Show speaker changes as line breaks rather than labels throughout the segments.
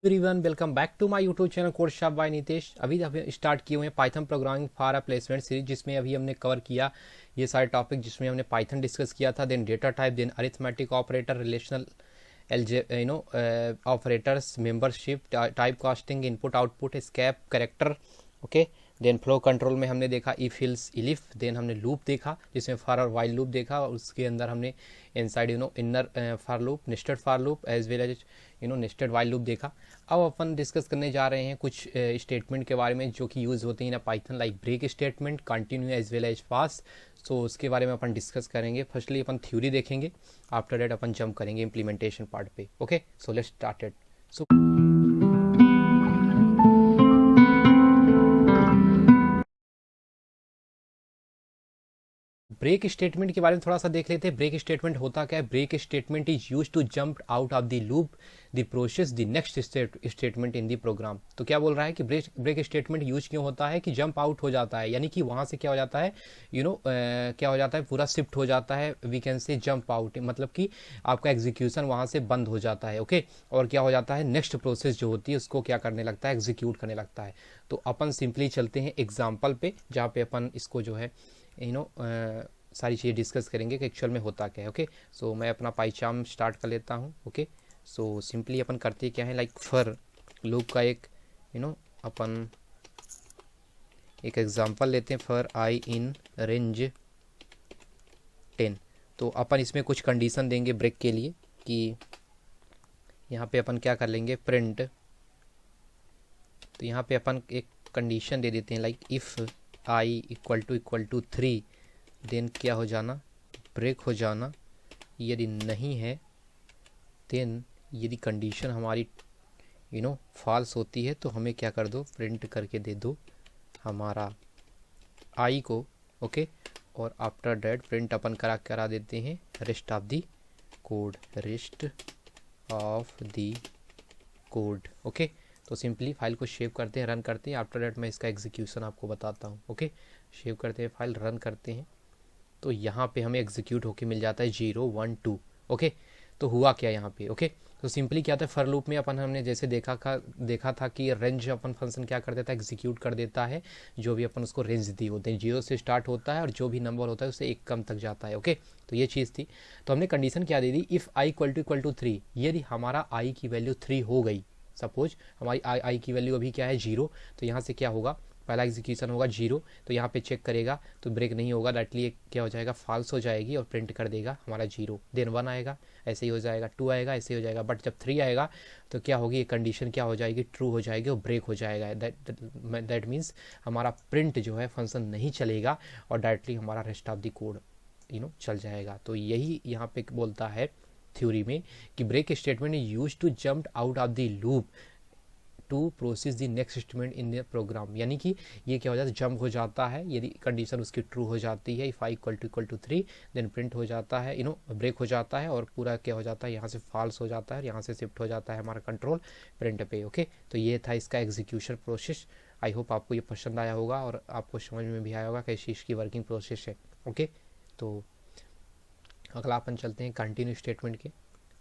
Everyone welcome back to my YouTube channel code shop by Nitesh. अभी start किए हुए हैं Python programming for a placement series, जिसमें अभी हमने कवर किया ये सारे टॉपिक, जिसमें हमने पाइथन डिस्कस किया था, then data type, then arithmetic operator, relational एलजे operators, membership, type casting, input output, escape character, okay. Then flow control में हमने देखा इफ हिल्स इलिफ, देन हमने लूप देखा जिसमें फॉर और वाइल लूप देखा, और उसके अंदर हमने inside inner for loop, nested for loop as well as nested while loop देखा। अब अपन डिस्कस करने जा रहे हैं कुछ स्टेटमेंट के बारे में जो कि यूज़ होते हैं ना Python, like break statement, continue as well as pass. So उसके बारे में अपन डिस्कस करेंगे। फर्स्टली अपन थ्योरी देखेंगे, आफ्टर दैट अपन जंप करेंगे इम्प्लीमेंटेशन पार्ट पे। Okay, so let's started. So break statement के बारे में थोड़ा सा देख लेते हैं। ब्रेक स्टेटमेंट होता क्या है? Break statement is use to jump out of the loop the process the next statement in the program. तो क्या बोल रहा है कि ब्रेक स्टेटमेंट यूज क्यों होता है कि जंप आउट हो जाता है, यानी कि वहां से क्या हो जाता है, क्या हो जाता है, पूरा शिफ्ट हो जाता है। We can say jump out, मतलब कि आपका एग्जीक्यूशन वहां से बंद हो जाता है। ओके, और क्या हो जाता है, नेक्स्ट प्रोसेस जो होती है उसको क्या करने लगता है, एग्जीक्यूट करने लगता है। तो अपन सिंपली चलते हैं एग्जाम्पल पे, जहाँ पे अपन इसको जो है सारी चीज़ें डिस्कस करेंगे कि एक्चुअल में होता क्या है। ओके, सो मैं अपना पाइचाम स्टार्ट कर लेता हूँ। ओके, सो सिंपली अपन करते क्या है, लाइक फर लूप का एक अपन एक एग्जांपल लेते हैं, फर आई इन रेंज 10। तो अपन इसमें कुछ कंडीशन देंगे ब्रेक के लिए कि यहाँ पे अपन क्या कर लेंगे, प्रिंट। तो यहाँ पे अपन एक कंडीशन दे देते हैं, like if I equal to 3, then क्या हो जाना, ब्रेक हो जाना। यदि नहीं है, देन यदि कंडीशन हमारी फॉल्स होती है तो हमें क्या कर दो, प्रिंट करके दे दो हमारा आई को। ओके, और आफ्टर दैट प्रिंट अपन करा देते हैं rest of the code, rest of the code. Okay, तो सिंपली फाइल को सेव करते हैं, रन करते हैं। आफ्टर दैट मैं इसका एग्जीक्यूशन आपको बताता हूँ। ओके, सेव करते हैं, फाइल रन करते हैं, तो यहाँ पे हमें एग्जीक्यूट होके मिल जाता है 0 1 2। ओके, तो हुआ क्या यहाँ पे। ओके, तो सिंपली क्या था, फर लूप में अपन हमने जैसे देखा था कि रेंज अपन फंक्शन क्या कर देता है, एग्जीक्यूट कर देता है जो भी अपन उसको रेंज दी होते हैं। 0 से स्टार्ट होता है और जो भी नंबर होता है उससे एक कम तक जाता है। ओके, तो ये चीज़ थी। तो हमने कंडीशन क्या दे दी, इफ़ आई इक्वल टू 3, यदि हमारा आई की वैल्यू 3 हो गई, सपोज हमारी आई की वैल्यू अभी क्या है 0, तो यहाँ से क्या होगा, पहला एग्जीक्यूशन होगा 0, तो यहाँ पे चेक करेगा तो ब्रेक नहीं होगा, डायरेक्टली क्या हो जाएगा, फॉल्स हो जाएगी और प्रिंट कर देगा हमारा 0। देन 1 आएगा, ऐसे ही हो जाएगा, 2 आएगा, ऐसे ही हो जाएगा। बट जब 3 आएगा तो क्या होगी, ये कंडीशन क्या हो जाएगी, ट्रू हो जाएगी और ब्रेक हो जाएगा। दैट मीन्स हमारा प्रिंट जो है फंक्शन नहीं चलेगा और डायरेक्टली हमारा रेस्ट ऑफ द कोड चल जाएगा। तो यही यहाँ पे बोलता है थ्योरी में कि break statement is use to jump out of the loop to process the next statement in the program. यानी कि ये क्या हो जाता है, जंप हो जाता है यदि कंडीशन उसकी ट्रू हो जाती है, if I equal to 3, then print हो जाता है, ब्रेक हो जाता है और पूरा क्या हो जाता है, यहाँ से फॉल्स हो जाता है, यहाँ से शिफ्ट हो जाता है हमारा कंट्रोल प्रिंट पे। ओके, तो ये था इसका एग्जीक्यूशन प्रोसेस। आई होप आपको ये पसंद आया होगा और आपको समझ में भी आया होगा कि चीज़ की वर्किंग प्रोसेस है। ओके, तो अगला अपन चलते हैं कंटिन्यू स्टेटमेंट के।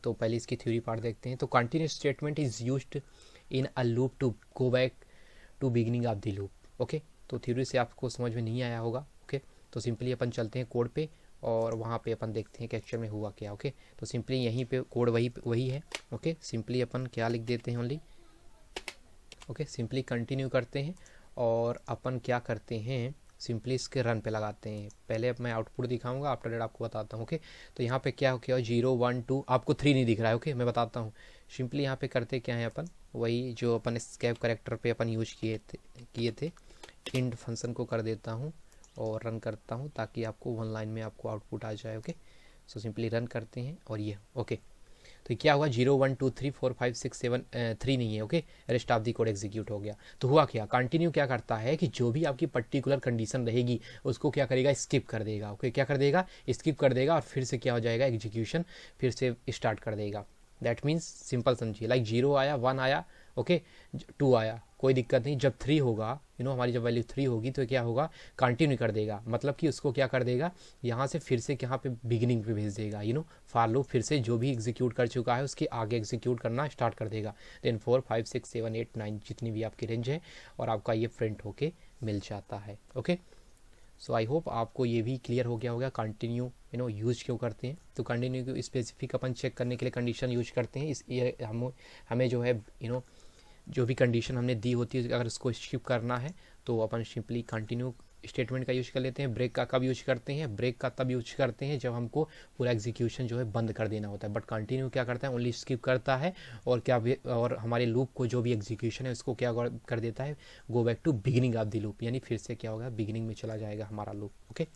तो पहले इसकी थ्योरी पार्ट देखते हैं। तो continue statement is used in a loop to go back to beginning of the loop. Okay, तो थ्योरी से आपको समझ में नहीं आया होगा। ओके, तो सिंपली अपन चलते हैं कोड पे और वहाँ पे अपन देखते हैं कि एक्चुअल में हुआ क्या। ओके, तो सिंपली यहीं पे कोड वही है। ओके, सिंपली अपन क्या लिख देते हैं ओनली। ओके, सिंपली कंटिन्यू करते हैं और अपन क्या करते हैं, सिंपली इसके रन पे लगाते हैं। पहले अब मैं आउटपुट दिखाऊंगा, आफ्टर डेट आपको बताता हूँ। ओके, तो यहाँ पे क्या हो गया, 0 1 2, आपको 3 नहीं दिख रहा है। ओके, मैं बताता हूँ। सिंपली यहाँ पे करते क्या है, अपन वही जो अपन एस्केप करेक्टर पे अपन यूज किए थे इंड फंक्शन को कर देता हूँ और रन करता हूँ ताकि आपको वन लाइन में आपको आउटपुट आ जाए। ओके, सो सिंपली रन करते हैं और ये ओके, तो क्या हुआ, 0 1 2 3 4 5 6 7 3 नहीं है। Okay, rest of the code execute हो गया। तो हुआ क्या, कंटिन्यू क्या करता है कि जो भी आपकी पर्टिकुलर कंडीशन रहेगी उसको क्या करेगा, स्किप कर देगा। ओके, क्या कर देगा, स्किप कर देगा और फिर से क्या हो जाएगा, एग्जीक्यूशन फिर से स्टार्ट कर देगा। दैट मीन्स सिंपल समझिए, लाइक 0 आया, 1 आया, ओके, 2 आया, कोई दिक्कत नहीं। जब 3 होगा हमारी जब वैल्यू 3 होगी तो क्या होगा, कंटिन्यू कर देगा, मतलब कि उसको क्या कर देगा, यहाँ से फिर से यहाँ पे बिगिनिंग पे भेज देगा, फॉर लूप फिर से जो भी एग्जीक्यूट कर चुका है उसके आगे एग्जीक्यूट करना स्टार्ट कर देगा। देन 4 5 6 7 8 9 जितनी भी आपकी रेंज है और आपका ये प्रिंट होके मिल जाता है। ओके, सो आई होप आपको ये भी क्लियर हो गया होगा कंटिन्यू यूज क्यों करते हैं। तो कंटिन्यू को स्पेसिफिक अपन चेक करने के लिए कंडीशन यूज करते हैं। इस ये हमें जो है जो भी कंडीशन हमने दी होती है अगर उसको स्किप करना है तो अपन सिंपली कंटिन्यू स्टेटमेंट का यूज कर लेते हैं। ब्रेक का कब यूज करते हैं, ब्रेक का तब यूज करते हैं जब हमको पूरा एग्जीक्यूशन जो है बंद कर देना होता है। बट कंटिन्यू क्या करता है, ओनली स्किप करता है और और हमारे लूप को जो भी एग्जीक्यूशन है उसको क्या कर देता है, go back to beginning of the loop, यानी फिर से क्या होगा, बिगिनिंग में चला जाएगा हमारा लूप। ओके,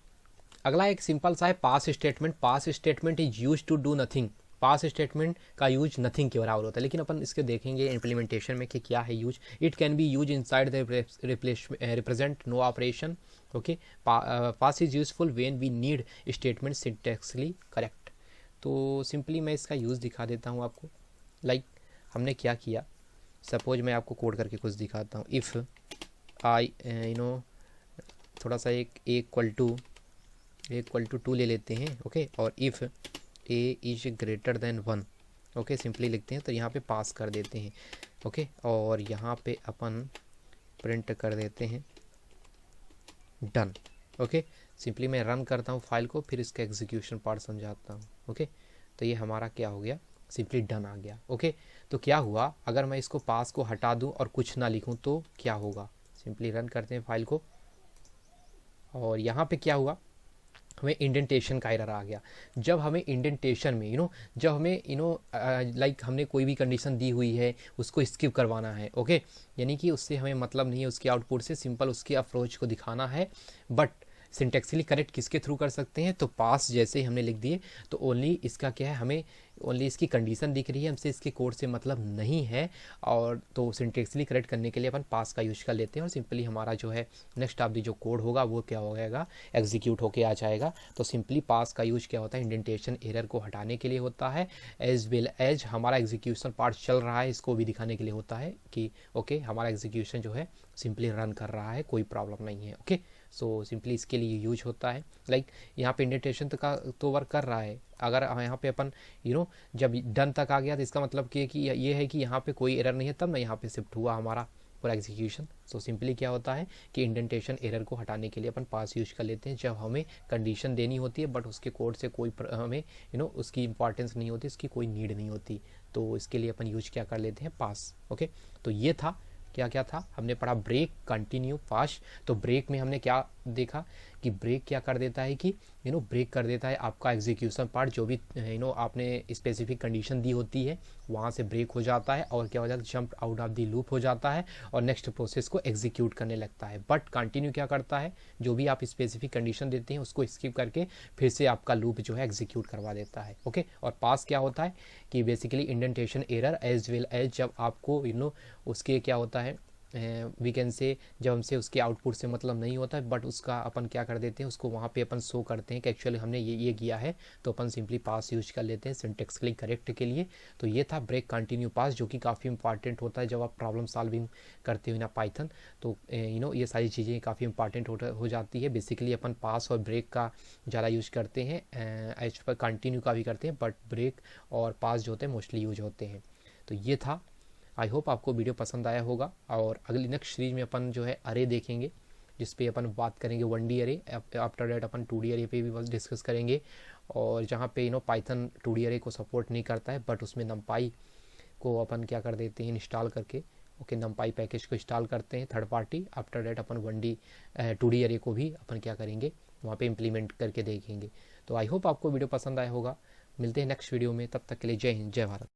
अगला एक सिंपल सा है pass statement. Pass statement is use to do nothing. Pass statement का यूज नथिंग के बराबर होता है, लेकिन अपन इसके देखेंगे इम्प्लीमेंटेशन में कि क्या है use. It can be use inside the represent no operation. Okay, pass is useful when we need statement syntactically correct. तो सिंपली मैं इसका यूज़ दिखा देता हूँ आपको। लाइक हमने क्या किया, सपोज मैं आपको कोड करके कुछ दिखाता हूँ। इफ़ आई थोड़ा सा एक इक्वल टू 2 ले लेते हैं। ओके, और if A is greater than 1, okay simply लिखते हैं। तो यहाँ पे पास कर देते हैं। ओके, और यहाँ पे अपन प्रिंट कर देते हैं डन। ओके, सिंपली मैं रन करता हूँ फाइल को, फिर इसका एग्जीक्यूशन पार्ट समझाता हूँ। ओके, तो ये हमारा क्या हो गया, सिंपली डन आ गया। ओके, तो क्या हुआ, अगर मैं इसको पास को हटा दूँ और कुछ ना लिखूँ तो क्या होगा। सिंपली रन करते हैं फाइल को, और यहाँ पे क्या हुआ, हमें इंडेंटेशन का एरर आ गया। जब हमें इंडेंटेशन में जब हमें लाइक हमने कोई भी कंडीशन दी हुई है उसको स्किप करवाना है। ओके, यानी कि उससे हमें मतलब नहीं है उसके आउटपुट से, सिंपल उसके अप्रोच को दिखाना है। बट सिंटेक्सली करेक्ट किसके थ्रू कर सकते हैं, तो पास जैसे ही हमने लिख दिए तो ओनली इसका क्या है, हमें ओनली इसकी कंडीशन दिख रही है, हमसे इसके कोड से मतलब नहीं है। और तो सिंटेक्सली करेक्ट करने के लिए अपन पास का यूज कर लेते हैं और सिंपली हमारा जो है नेक्स्ट ऑफ दी जो कोड होगा वो क्या हो जाएगा, एग्जीक्यूट होके आ जाएगा। तो सिंपली पास का यूज क्या होता है, इंडेंटेशन एरर को हटाने के लिए होता है, एज वेल एज हमारा एग्जीक्यूशन पार्ट चल रहा है इसको भी दिखाने के लिए होता है कि ओके हमारा एग्जीक्यूशन जो है सिंपली रन कर रहा है, कोई प्रॉब्लम नहीं है। ओके, सो सिंपली इसके लिए यूज होता है। लाइक यहाँ पे इंडेंटेशन तो वर्क कर रहा है। अगर यहाँ पे अपन जब डन तक आ गया तो इसका मतलब कि ये है कि यहाँ पे कोई एरर नहीं है, तब ना यहाँ पे शिफ्ट हुआ हमारा पूरा एग्जीक्यूशन। सो सिंपली क्या होता है कि इंडेंटेशन एरर को हटाने के लिए अपन पास यूज कर लेते हैं जब हमें कंडीशन देनी होती है बट उसके कोड से कोई हमें उसकी इंपॉर्टेंस नहीं होती, उसकी कोई नीड नहीं होती। तो इसके लिए अपन यूज क्या कर लेते हैं, पास। ओके, तो ये था क्या क्या था, हमने पढ़ा ब्रेक, कंटिन्यू, पास। तो ब्रेक में हमने क्या देखा कि ब्रेक क्या कर देता है कि ब्रेक कर देता है आपका एग्जीक्यूशन पार्ट, जो भी आपने स्पेसिफिक कंडीशन दी होती है वहाँ से ब्रेक हो जाता है और क्या हो जाता है, jump out of the loop हो जाता है और नेक्स्ट प्रोसेस को एग्जीक्यूट करने लगता है। बट कंटिन्यू क्या करता है, जो भी आप स्पेसिफिक कंडीशन देते हैं उसको स्किप करके फिर से आपका लूप जो है एग्जीक्यूट करवा देता है। ओके, और पास क्या होता है कि basically indentation error as well as जब आपको उसके क्या होता है, वी कैन से जब हमसे उसके आउटपुट से मतलब नहीं होता है बट उसका अपन क्या कर देते हैं, उसको वहाँ पे अपन शो करते हैं कि एक्चुअली हमने ये किया है, तो अपन सिंपली पास यूज कर लेते हैं सिंटेक्सली करेक्ट के लिए। तो ये था ब्रेक, कंटिन्यू, पास, जो कि काफ़ी इंपॉर्टेंट होता है जब आप प्रॉब्लम सॉल्विंग करते हो ना पाइथन। तो ये सारी चीज़ें काफ़ी इंपॉर्टेंट हो जाती है। बेसिकली अपन पास और ब्रेक का ज़्यादा यूज करते हैं, एज पर कंटिन्यू का भी करते हैं बट ब्रेक और पास जो होते हैं मोस्टली यूज होते हैं। तो ये था, आई होप आपको वीडियो पसंद आया होगा। और अगली नेक्स्ट सीरीज में अपन जो है अरे देखेंगे, जिस पे अपन बात करेंगे 1D अरे। आफ्टर डेट अपन 2D अरे पे भी बस डिस्कस करेंगे, और जहाँ पे पाइथन 2D अरे को सपोर्ट नहीं करता है बट उसमें नमपाई को अपन क्या कर देते हैं, इंस्टॉल करके ओके नमपाई पैकेज को इंस्टॉल करते हैं थर्ड पार्टी। आफ्टर डेट अपन 2D अरे को भी अपन क्या करेंगे, वहाँ पे इम्प्लीमेंट करके देखेंगे। तो आई होप आपको वीडियो पसंद आया होगा। मिलते हैं नेक्स्ट वीडियो में, तब तक के लिए जय हिंद, जय भारत।